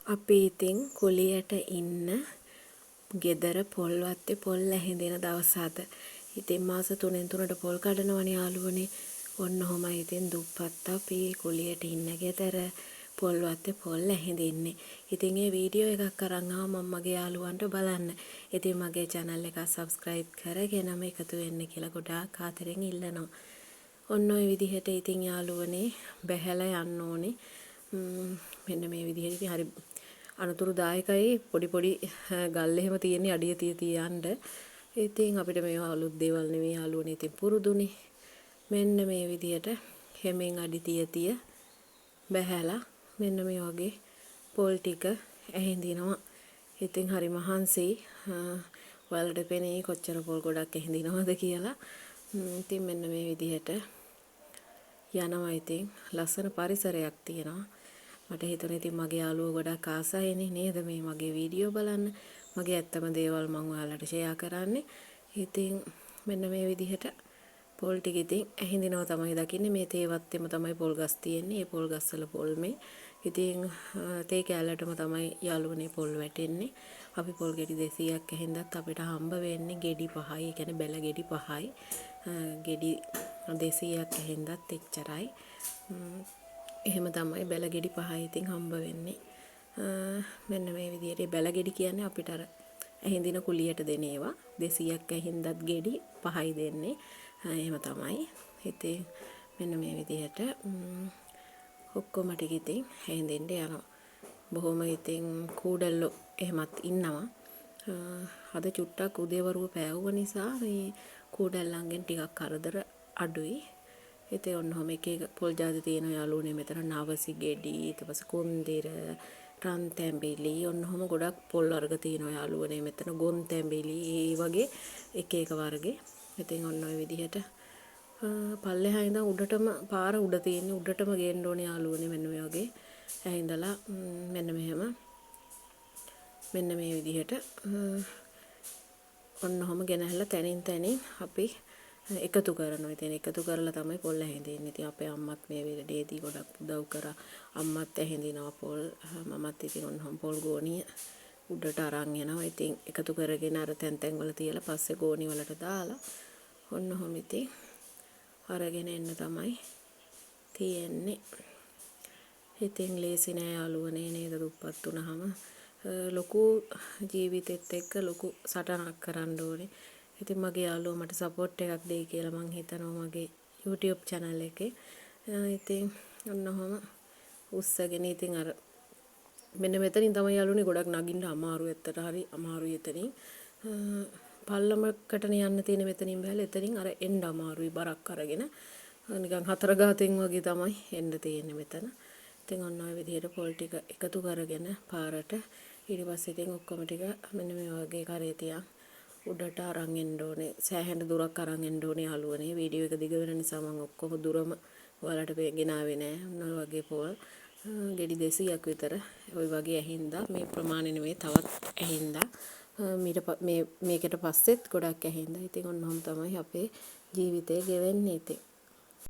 අපි ඉතින් කුලියට ඉන්න ගෙදර පොල්වත්තේ පොල් ඇහිඳින දවස් අද. ඉතින් මාස 3න් 3ට පොල් කඩනවනේ යාළුවනේ. ඔන්න ඔහොමයි ඉතින් දුප්පත් අපි කුලියට ඉන්න ගෙදර පොල්වත්තේ පොල් ඇහිඳින්නේ. ඉතින් මේ වීඩියෝ එකක් අරන් ආවා මම මගේ යාළුවන්ට බලන්න. ඉතින් මගේ channel එක subscribe කරගෙනම එකතු වෙන්න කියලා ගොඩාක් ආදරෙන් ඉල්ලනවා. ඔන්න ඔය විදිහට ඉතින් යාළුවනේ බැහැලා යන්න ඕනේ. මෙන්න මේ විදිහට ඉතින් හරි අනතුරුදායකයි පොඩි පොඩි ගල් එහෙම තියෙන අඩිය තිය යන්න. ඉතින් අපිට මේවා අලුත් දේවල් නෙවෙයි යාළුවනේ ඉතින් පුරුදුනේ. මෙන්න මේ විදිහට හැමෙන් අඩි තිය බැහැලා මෙන්න මේ වගේ පොල් ටික ඇහිඳිනවා. ඉතින් හරි මහන්සි. ඔයාලට පෙනේ කොච්චර පොල් ගොඩක් ඇහිඳිනවද කියලා. ඉතින් මෙන්න මේ විදිහට යනවා ඉතින් ලස්සන පරිසරයක් තියෙනවා. මට හිතුණා ඉතින් මගේ යාළුවෝ ගොඩක් ආසයිනේ නේද මේ මගේ වීඩියෝ බලන්න. මගේ ඇත්තම දේවල් මම ඔයාලට ෂෙයා කරන්නේ. ඉතින් මෙන්න මේ විදිහට පොල් ටික ඉතින් ඇහිඳිනවා තමයි දකින්නේ. මේ තේවත්තෙම තමයි පොල් ගස් තියෙන්නේ. මේ පොල් ගස්වල පොල් මේ. ඉතින් තේ කැලලටම තමයි යාළුවනේ පොල් වැටෙන්නේ. අපි පොල් ගෙඩි 200ක් ඇහිඳත් අපිට හම්බ වෙන්නේ ගෙඩි 5යි. ඒ කියන්නේ බැල ගෙඩි 5යි. ගෙඩි 200ක් ඇහිඳත් එච්චරයි. එහෙම තමයි බැල ගෙඩි 5යි ඉතින් හම්බ වෙන්නේ. මෙන්න මේ විදිහට බැල ගෙඩි කියන්නේ අපිට අර ඇහිඳින කුලියට දෙන ඒවා 200ක් ඇහිඳත් ගෙඩි 5යි දෙන්නේ. එහෙම තමයි. ඉතින් මෙන්න මේ විදිහට ඔක්කොම ටික ඉතින් ඇහිඳින්න යනවා. බොහොම ඉතින් කූඩල්ලෝ එහෙමත් ඉන්නවා. අද චුට්ටක් උදේවරුව පෑවුව නිසා මේ කූඩල්ලන්ගෙන් ටිකක් කරදර අඩුයි. ඉතින් ඔන්න ඔහම එක පොල් ජාති තියෙන යාළුවනේ මෙතන නවසි ගෙඩි ඊට පස්සේ කුන්දිර රන් තැඹිලි ඔන්න ඔහම ගොඩක් පොල් වර්ග තියෙනවා යාළුවනේ මෙතන ගොන් තැඹිලි ඒ වගේ එක වර්ගේ. ඉතින් ඔන්න ඔය විදිහට පල්ලෙහා ඉඳන් උඩටම පාර උඩ තියෙන්නේ උඩටම ගේන්න ඕනේ යාළුවනේ මෙන්න මේ වගේ ඇහිඳලා මෙන්න මෙහෙම මෙන්න මේ විදිහට ඔන්න ඔහම ගෙනහැලා තැනින් තැනින් අපි එකතු කරනවා. ඉතින් එකතු කරලා තමයි පොල් ඇහිඳින්නේ. ඉතින් අපේ අම්මත් මේ වෙලේදී ගොඩක් උදව් කරා. අම්මත් ඇහිඳිනවා පොල්. මමත් ඉතින් ඔන්නෝම පොල් ගෝණිය උඩට අරන් යනවා. ඉතින් එකතු කරගෙන අර තැන් වල තියලා පස්සේ ගෝණි වලට දාලා ඔන්නෝම ඉතින් අරගෙන එන්න තමයි තියෙන්නේ. ඉතින් ලේසි නෑ යාළුවනේ නේද දුප්පත් වුණාම ලොකු ජීවිතෙත් එක්ක ලොකු සටනක් කරන්න ඕනේ. ඉතින් මගේ යාළුවෝ මට සපෝට් එකක් දෙයි කියලා මං හිතනවා මගේ YouTube channel එකේ. ඉතින් ඔන්න ඔහම උස්සගෙන ඉතින් අර මෙන්න මෙතනින් තමයි යාළුවනේ ගොඩක් නගින්න අමාරු ඇත්තට හරි අමාරුයි එතනින්. පල්ලමකටනේ යන්න තියෙන මෙතනින් බැලලා එතනින් අර එන්න අමාරුයි බරක් අරගෙන. නිකන් හතර ගාතෙන් වගේ තමයි එන්න තියෙන්නේ මෙතන. ඉතින් ඔන්න ඔය විදිහට පොල් ටික එකතු කරගෙන පාරට ඊට පස්සේ ඉතින් ඔක්කොම ටික මෙන්න මේ වගේ කරේ තියන් උඩට අරන් එන්න ඕනේ. සෑහෙන දුරක් අරන් එන්න ඕනේ යාළුවනේ. වීඩියෝ එක දිග වෙන නිසා මම ඔක්කොම දුරම ඔයාලට ගෙනාවේ නෑ. ඔන්න ඔය වගේ පොල් ගෙඩි 200ක් විතර ওই වගේ ඇහිඳා මේ ප්‍රමාණය නෙවෙයි තවත් ඇහිඳා මේකට පස්සෙත් ගොඩක් ඇහිඳා. ඉතින් ඔන්නෝම තමයි අපේ ජීවිතේ ගෙවෙන්නේ ඉතින්.